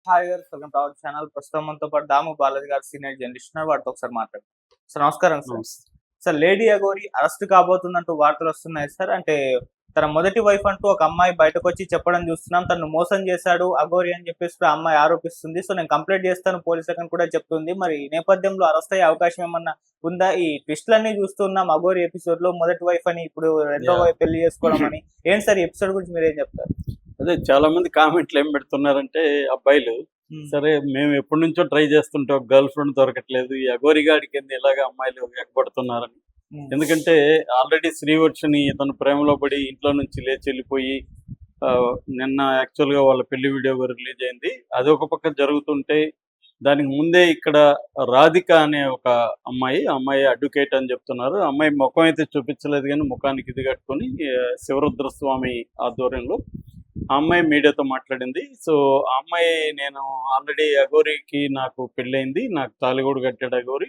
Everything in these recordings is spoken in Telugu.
హాయ్ గారు, వెల్కమ్ టు అవర్ ఛానల్. ప్రస్తుతం మనతో పాటు దాము బాలాజీ గారు సీనియర్ జర్నలిస్ట్ ఉన్నారు. వారితో ఒకసారి మాట్లాడదాం. సార్ నమస్కారం సార్. నమస్తే. సార్, లేడీ అఘోరి అరెస్ట్ కాబోతుందంటూ వార్తలు వస్తున్నాయి సార్. అంటే తన మొదటి వైఫ్ అంటూ ఒక అమ్మాయి బయటకొచ్చి చెప్పడం చూస్తున్నాం. తనను మోసం చేశాడు అఘోరి అని చెప్పేసి కూడా ఆ అమ్మాయి ఆరోపిస్తుంది. సో నేను కంప్లైంట్ చేస్తాను పోలీసులకు అని కూడా చెప్తుంది. మరి ఈ నేపథ్యంలో అరెస్ట్ అయ్యే అవకాశం ఏమన్నా ఉందా? ఈ ట్విస్ట్‌లన్నీ చూస్తున్నాం అఘోరి ఎపిసోడ్‌లో మొదటి వైఫ్ అని, ఇప్పుడు రెండో యాహ్! వైఫ్ పెళ్లి చేసుకోవడం అని. ఏంటి సార్ ఈ ఎపిసోడ్ గురించి మీరేం చెప్తారు? అదే చాలా మంది కామెంట్లు ఏం పెడుతున్నారంటే అబ్బాయిలు, హ్మ్. సరే మేము ఎప్పటినుంచో ట్రై చేస్తుంటే ఒక గర్ల్ ఫ్రెండ్ దొరకట్లేదు. ఈ అఘోరి గాడికేంది ఇలాగ అమ్మాయిలు ఎగబడుతున్నారని. హ్మ్. ఎందుకంటే ఆల్రెడీ శ్రీవర్షిని ఇతను ప్రేమలో పడి ఇంట్లో నుంచి లేచి వెళ్ళిపోయి నిన్న యాక్చువల్‌గా వాళ్ళ పెళ్లి వీడియో రిలీజ్ అయింది. అదొక పక్క జరుగుతుంటే దానికి ముందే ఇక్కడ రాధిక అనే ఒక అమ్మాయి, ఆ అమ్మాయి అడ్వకేట్ అని చెప్తున్నారు. ఆ అమ్మాయి ముఖం అయితే చూపించలేదు గానీ ముఖానికి ఇది కట్టుకొని శివరుద్రస్వామి ఆధ్వర్యంలో ఆ అమ్మాయి మీడియాతో మాట్లాడింది. సో ఆ అమ్మాయి, నేను ఆల్రెడీ అఘోరికి నాకు పెళ్ళయింది. నాకు తాళి కూడా కట్టాడు అఘోరి.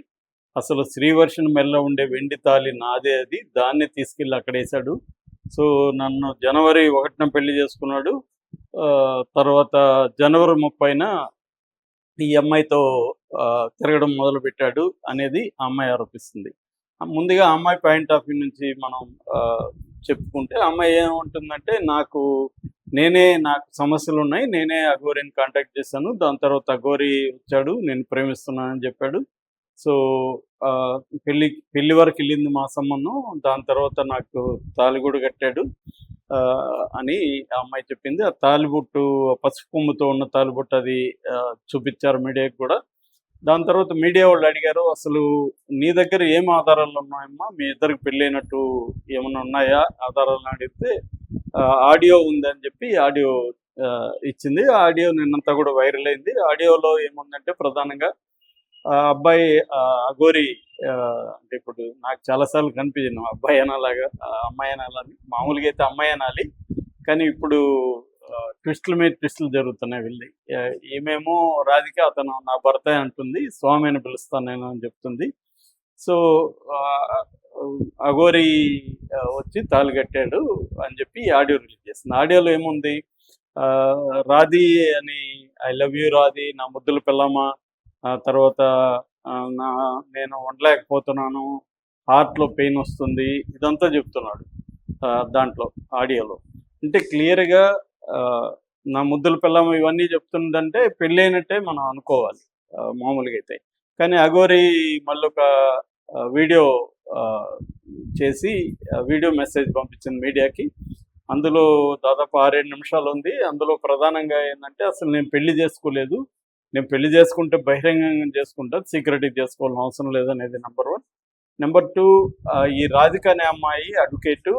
అసలు శ్రీవర్షిని మెడలో ఉండే వెండి తాళి నాదే అది. దాన్నే తీసుకెళ్ళి అక్కడేశాడు. సో నన్ను జనవరి 1న పెళ్లి చేసుకున్నాడు. తర్వాత జనవరి 30న ఈ అమ్మాయితో తిరగడం మొదలుపెట్టాడు అనేది ఆ అమ్మాయి ఆరోపిస్తుంది. ముందుగా ఆ అమ్మాయి పాయింట్ ఆఫ్ వ్యూ నుంచి మనం చెప్పుకుంటే, ఆ అమ్మాయి ఏమంటుందంటే, నాకు సమస్యలున్నాయి. నేనే అఘోరిని కాంటాక్ట్ చేశాను. దాని తర్వాత అఘోరి వచ్చాడు. నేను ప్రేమిస్తున్నానని చెప్పాడు. సో పెళ్లి వరకు వెళ్ళింది మా సంబంధం. దాని తర్వాత నాకు తాళి కూడా కట్టాడు అని ఆ అమ్మాయి చెప్పింది. ఆ తాలిబొట్టు పసుపు కొమ్ముతో ఉన్న తాలిబొట్టు అది చూపించారు మీడియాకి కూడా. దాని తర్వాత మీడియా వాళ్ళు అడిగారు, అసలు నీ దగ్గర ఏం ఆధారాలు ఉన్నాయమ్మా, మీ ఇద్దరికి పెళ్ళైనట్టు ఏమైనా ఉన్నాయా ఆధారాలను అడిగితే ఆడియో ఉందని చెప్పి ఆడియో ఇచ్చింది. ఆ ఆడియో నిన్నంతా కూడా వైరల్ అయింది. ఆడియోలో ఏముందంటే ప్రధానంగా ఆ అబ్బాయి అఘోరి, అంటే ఇప్పుడు నాకు చాలాసార్లు కనిపించింది అబ్బాయి అనాలాగా అమ్మాయి అనాలని. మామూలుగా అయితే అమ్మాయి అనాలి, కానీ ఇప్పుడు ట్విస్టుల మీద ట్విస్టులు జరుగుతున్నాయి వీళ్ళది. ఈమెమో రాధిక అతను నా భర్త అంటుంది, స్వామి అని పిలుస్తాను నేను అని చెప్తుంది. సో అఘోరి వచ్చి తాళి కట్టాడు అని చెప్పి ఆడియో రిలీజ్ చేస్తుంది. ఆడియోలో ఏముంది, రాధి అని, ఐ లవ్ యూ రాధి, నా ముద్దుల పిల్లమ్మ, తర్వాత నా నేను ఉండలేకపోతున్నాను, హార్ట్లో పెయిన్ వస్తుంది, ఇదంతా చెప్తున్నాడు దాంట్లో ఆడియోలో. అంటే క్లియర్గా నా ముద్దుల పిల్లమ్మ ఇవన్నీ చెప్తుందంటే పెళ్ళైనట్టే మనం అనుకోవాలి మామూలుగా అయితే. కానీ అఘోరి మళ్ళీ ఒక వీడియో చేసి వీడియో మెసేజ్ పంపించింది మీడియాకి. అందులో దాదాపు 6-7 నిమిషాలు ఉంది. అందులో ప్రధానంగా ఏంటంటే, అసలు నేను పెళ్లి చేసుకోలేదు, నేను పెళ్లి చేసుకుంటే బహిరంగంగా చేసుకుంటా, సీక్రెట్గా చేసుకోవాల్సిన అవసరం లేదనేది నెంబర్ 1. నెంబర్ 2, ఈ రాధిక అనే అమ్మాయి అడ్వకేటు,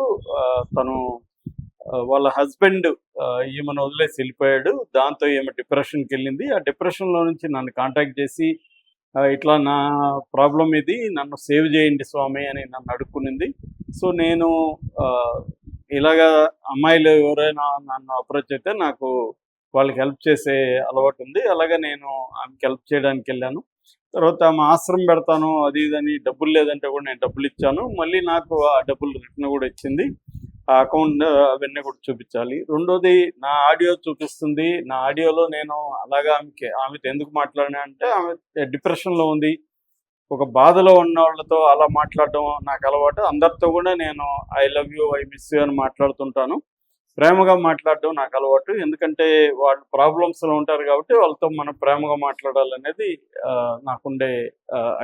తను వాళ్ళ హస్బెండ్ ఈమెను వదిలేసి వెళ్ళిపోయాడు. దాంతో ఈమె డిప్రెషన్కి వెళ్ళింది. ఆ డిప్రెషన్లో నుంచి నన్ను కాంటాక్ట్ చేసి ఇట్లా నా ప్రాబ్లం ఇది, నన్ను సేవ్ చేయండి స్వామి అని నన్ను అడుక్కునింది. సో నేను ఇలాగా అమ్మాయిలు ఎవరైనా నన్ను అప్రోచ్ అయితే నాకు వాళ్ళకి హెల్ప్ చేసే అలవాటు ఉంది. అలాగే నేను ఆమెకి హెల్ప్ చేయడానికి వెళ్ళాను. తర్వాత ఆమె ఆశ్రమం పెడతాను అది ఇదని డబ్బులు లేదంటే కూడా నేను డబ్బులు ఇచ్చాను. మళ్ళీ నాకు ఆ డబ్బులు రిటర్న్ కూడా ఇచ్చింది. ఆ అకౌంట్ అవన్నీ కూడా చూపించాలి. రెండోది, నా ఆడియో చూపిస్తుంది. నా ఆడియోలో నేను అలాగా ఆమెతో ఎందుకు మాట్లాడినా అంటే, ఆమె డిప్రెషన్లో ఉంది, ఒక బాధలో ఉన్న వాళ్ళతో అలా మాట్లాడడం నాకు అలవాటు. అందరితో కూడా నేను I love you, I miss you అని మాట్లాడుతుంటాను. ప్రేమగా మాట్లాడడం నాకు అలవాటు. ఎందుకంటే వాళ్ళు ప్రాబ్లమ్స్లో ఉంటారు కాబట్టి వాళ్ళతో మనం ప్రేమగా మాట్లాడాలనేది నాకుండే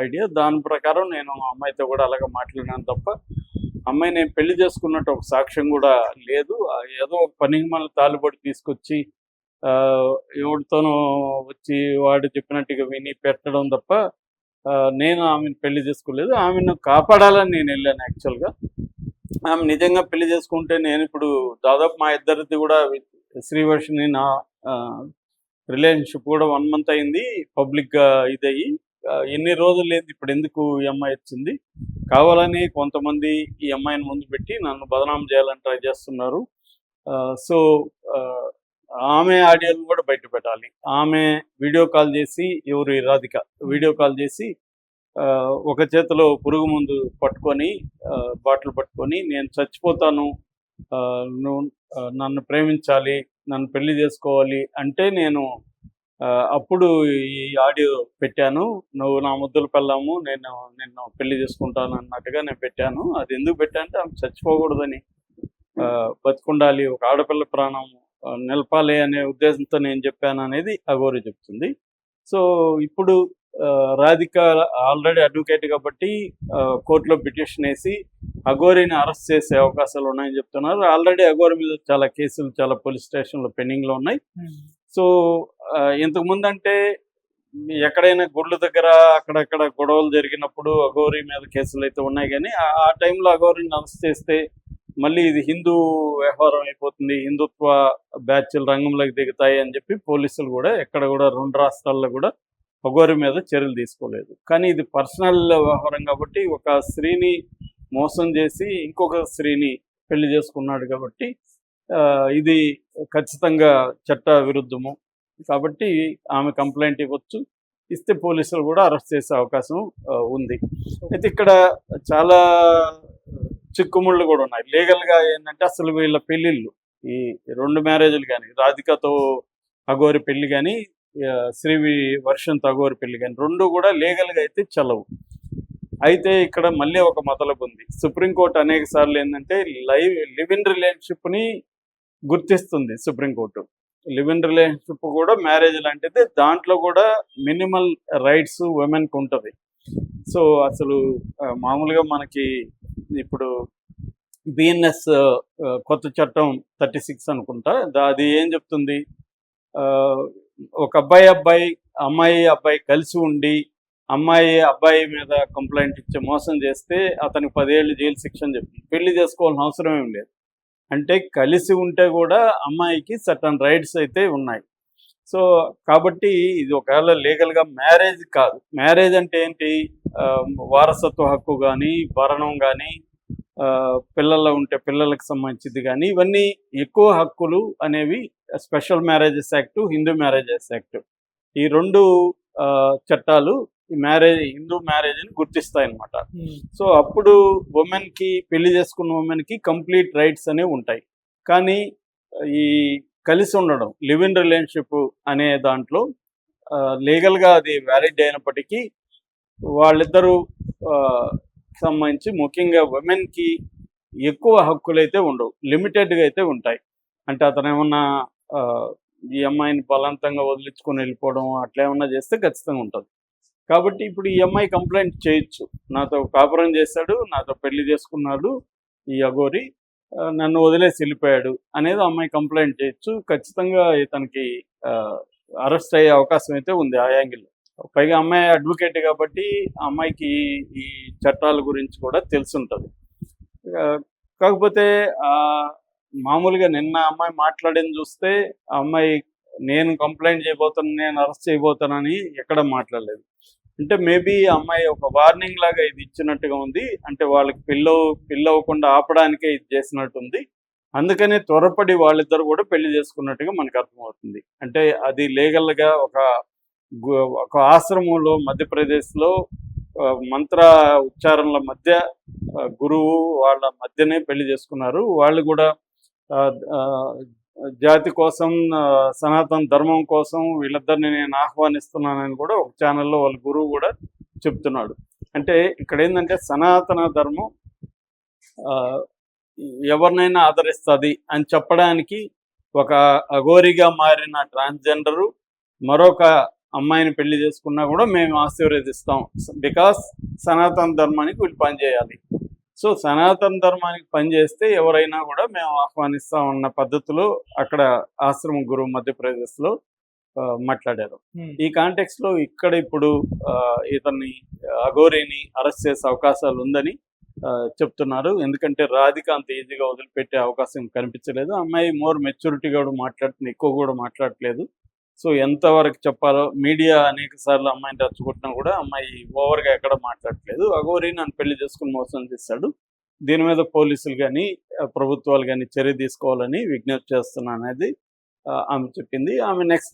ఐడియా. దాని ప్రకారం నేను ఆ అమ్మాయితో కూడా అలాగే మాట్లాడినాను తప్ప, అమ్మాయి నేను పెళ్లి చేసుకున్నట్టు ఒక సాక్ష్యం కూడా లేదు. ఏదో ఒక పనికి మన తాలుబడి తీసుకొచ్చి ఎవరితోనో వచ్చి వాడు చెప్పినట్టుగా విని పెట్టడం తప్ప నేను ఆమెను పెళ్లి చేసుకోలేదు. ఆమెను కాపాడాలని నేను వెళ్ళాను యాక్చువల్గా. ఆమె నిజంగా పెళ్లి చేసుకుంటే నేను ఇప్పుడు దాదాపు మా ఇద్దరిది కూడా శ్రీవర్షిని నా రిలేషన్షిప్ కూడా 1 మంత్ అయింది పబ్లిక్గా ఇదయ్యి. ఎన్ని రోజులు లేదు, ఇప్పుడు ఎందుకు ఈ అమ్మాయి వచ్చింది, కావాలని కొంతమంది ఈ అమ్మాయిని ముందు పెట్టి నన్ను బదనాం చేయాలని ట్రై చేస్తున్నారు. సో ఆమె ఆడియోలు కూడా బయట పెట్టాలి. ఆమె వీడియో కాల్ చేసి, ఎవరు రాధిక వీడియో కాల్ చేసి ఒక చేతిలో పురుగు మందు పట్టుకొని, బాటిల్ పట్టుకొని, నేను చచ్చిపోతాను, నువ్వు నన్ను ప్రేమించాలి, నన్ను పెళ్లి చేసుకోవాలి అంటే నేను అప్పుడు ఈ ఆడియో పెట్టాను. నువ్వు నా ముద్దుల పెళ్ళాము, నేను నిన్ను పెళ్లి చేసుకుంటాను అన్నట్టుగా నేను పెట్టాను. అది ఎందుకు పెట్టా అంటే ఆమె చచ్చిపోకూడదని, బతికుండాలి, ఒక ఆడపిల్ల ప్రాణం నిలపాలి అనే ఉద్దేశంతో నేను చెప్పాను అనేది అఘోరి చెప్తుంది. సో ఇప్పుడు రాధిక ఆల్రెడీ అడ్వకేట్ కాబట్టి కోర్టులో పిటిషన్ వేసి అఘోరిని అరెస్ట్ చేసే అవకాశాలు ఉన్నాయని చెప్తున్నారు. ఆల్రెడీ అఘోరి మీద చాలా కేసులు చాలా పోలీస్ స్టేషన్లో పెండింగ్లో ఉన్నాయి. సో ఇంతకు ముందు అంటే ఎక్కడైనా గుళ్ళ దగ్గర అక్కడక్కడ గొడవలు జరిగినప్పుడు అఘోరి మీద కేసులు అయితే ఉన్నాయి, కానీ ఆ టైంలో అఘోరిని అరెస్ట్ చేస్తే మళ్ళీ ఇది హిందూ వ్యవహారం అయిపోతుంది, హిందుత్వ బ్యాచ్లు రంగంలోకి దిగుతాయి అని చెప్పి పోలీసులు కూడా ఎక్కడ కూడా 2 రాష్ట్రాల్లో కూడా అఘోరి మీద చర్యలు తీసుకోలేదు. కానీ ఇది పర్సనల్ వ్యవహారం కాబట్టి ఒక స్త్రీని మోసం చేసి ఇంకొక స్త్రీని పెళ్లి చేసుకున్నాడు కాబట్టి ఇది ఖచ్చితంగా చట్ట విరుద్ధము. కాబట్టి ఆమె కంప్లైంట్ ఇవ్వచ్చు, ఇస్తే పోలీసులు కూడా అరెస్ట్ చేసే అవకాశం ఉంది. అయితే ఇక్కడ చాలా చిక్కుముళ్ళు కూడా ఉన్నాయి. లీగల్గా ఏంటంటే అసలు వీళ్ళ పెళ్ళిళ్ళు, ఈ 2 మ్యారేజ్లు కానీ, రాధికతో అఘోరి పెళ్లి కానీ, శ్రీవి వర్షంతో అఘోరి పెళ్లి కానీ 2 కూడా లీగల్గా అయితే చెల్లవు. అయితే ఇక్కడ మళ్ళీ ఒక మొదలపు ఉంది. సుప్రీంకోర్టు అనేక సార్లు ఏంటంటే లివ్ ఇన్ రిలేషన్షిప్ని గుర్తిస్తుంది. సుప్రీంకోర్టు లివ్ ఇన్ రిలేషన్షిప్ కూడా మ్యారేజ్ లాంటిది, దాంట్లో కూడా మినిమల్ రైట్స్ ఉమెన్కి ఉంటుంది. సో అసలు మామూలుగా మనకి ఇప్పుడు బిఎన్ఎస్ కొత్త చట్టం 36 అనుకుంటా, అది ఏం చెప్తుంది, ఒక అమ్మాయి అబ్బాయి కలిసి ఉండి అమ్మాయి అబ్బాయి మీద కంప్లైంట్ ఇచ్చి మోసం చేస్తే అతనికి 10 ఏళ్ళు జైలు శిక్ష అని చెప్తుంది. పెళ్లి చేసుకోవాల్సిన అవసరం ఏం లేదు. అంటే కలిసి ఉంటే కూడా అమ్మాయికి సర్టన్ రైట్స్ అయితే ఉన్నాయి. సో కాబట్టి ఇది ఒకవేళ లీగల్గా మ్యారేజ్ కాదు. మ్యారేజ్ అంటే ఏంటి, వారసత్వ హక్కు కానీ, భరణం కానీ, పిల్లలు ఉంటే పిల్లలకు సంబంధించింది కానీ, ఇవన్నీ ఎక్కువ హక్కులు అనేవి special marriages act, Hindu marriages act, ఈ 2 చట్టాలు ఈ హిందూ మ్యారేజ్ని గుర్తిస్తాయన్నమాట. సో అప్పుడు ఉమెన్కి, పెళ్లి చేసుకున్న ఉమెన్కి కంప్లీట్ రైట్స్ అనేవి ఉంటాయి. కానీ ఈ కలిసి ఉండడం, లివ్ ఇన్ రిలేషన్షిప్ అనే దాంట్లో లీగల్గా అది వ్యాలిడ్ అయినప్పటికీ వాళ్ళిద్దరూ సంబంధించి ముఖ్యంగా ఉమెన్కి ఎక్కువ హక్కులు అయితే ఉండవు, లిమిటెడ్గా అయితే ఉంటాయి. అంటే అతను ఏమన్నా ఈ అమ్మాయిని బలవంతంగా వదిలించుకొని వెళ్ళిపోవడం అట్లా ఏమన్నా చేస్తే ఖచ్చితంగా ఉంటుంది. కాబట్టి ఇప్పుడు ఈ అమ్మాయి కంప్లైంట్ చేయొచ్చు, నాతో కాపురం చేశాడు, నాతో పెళ్లి చేసుకున్నాడు ఈ అఘోరి, నన్ను వదిలేసి వెళ్ళిపోయాడు అనేది అమ్మాయి కంప్లైంట్ చేయొచ్చు. ఖచ్చితంగా ఇతనికి అరెస్ట్ అయ్యే అవకాశం అయితే ఉంది ఆ యాంగిల్లో. పైగా అమ్మాయి అడ్వకేట్ కాబట్టి అమ్మాయికి ఈ చట్టాల గురించి కూడా తెలుసుంటుంది. కాకపోతే మామూలుగా నిన్న అమ్మాయి మాట్లాడింది చూస్తే ఆ అమ్మాయి నేను కంప్లైంట్ చేయబోతాను, నేను అరెస్ట్ చేయబోతానని ఎక్కడ మాట్లాడలేదు. అంటే మేబీ అమ్మాయి ఒక వార్నింగ్ లాగా ఇది ఇచ్చినట్టుగా ఉంది. అంటే వాళ్ళకి పెళ్ళి అవ్వకుండా ఆపడానికే ఇది చేసినట్టుంది. అందుకనే త్వరపడి వాళ్ళిద్దరు కూడా పెళ్లి చేసుకున్నట్టుగా మనకు అర్థమవుతుంది. అంటే అది లీగల్గా ఒక ఆశ్రమంలో మధ్యప్రదేశ్లో మంత్ర ఉచ్చారణల మధ్య గురువు వాళ్ళ మధ్యనే పెళ్లి చేసుకున్నారు. వాళ్ళు కూడా జాతి కోసం, సనాతన ధర్మం కోసం వీళ్ళిద్దరిని నేను ఆహ్వానిస్తున్నానని కూడా ఒక ఛానల్లో వాళ్ళ గురువు కూడా చెప్తున్నాడు. అంటే ఇక్కడ ఏంటంటే సనాతన ధర్మం ఎవరినైనా ఆదరిస్తుంది అని చెప్పడానికి ఒక అఘోరిగా మారిన ట్రాన్స్జెండరు మరొక అమ్మాయిని పెళ్లి చేసుకున్నా కూడా మేము ఆశీర్వదిస్తాం, బికాస్ సనాతన ధర్మానికి వీళ్ళు పనిచేయాలి. సో సనాతన ధర్మానికి పనిచేస్తే ఎవరైనా కూడా మేము ఆహ్వానిస్తాం అన్న పద్ధతిలో అక్కడ ఆశ్రమ గురువు మధ్యప్రదేశ్లో మాట్లాడారు. ఈ కాంటెక్స్లో ఇక్కడ ఇప్పుడు ఇతన్ని అఘోరిని అరెస్ట్ చేసే అవకాశాలు ఉందని చెప్తున్నారు. ఎందుకంటే రాధిక అంత ఈజీగా వదిలిపెట్టే అవకాశం కనిపించలేదు. అమ్మాయి మోర్ మెచ్యూరిటీగా కూడా మాట్లాడుతుంది, ఎక్కువ కూడా మాట్లాడట్లేదు. సో ఎంతవరకు చెప్పాలో మీడియా అనేక సార్లు అమ్మాయిని రచ్చగొట్టినా కూడా అమ్మాయి ఓవర్గా ఎక్కడ మాట్లాడట్లేదు. అఘోరి నన్ను పెళ్లి చేసుకుని మోసం చేశాడు, దీని మీద పోలీసులు కానీ ప్రభుత్వాలు కానీ చర్య తీసుకోవాలని విజ్ఞప్తి చేస్తున్నా అనేది ఆమె చెప్పింది. ఆమె నెక్స్ట్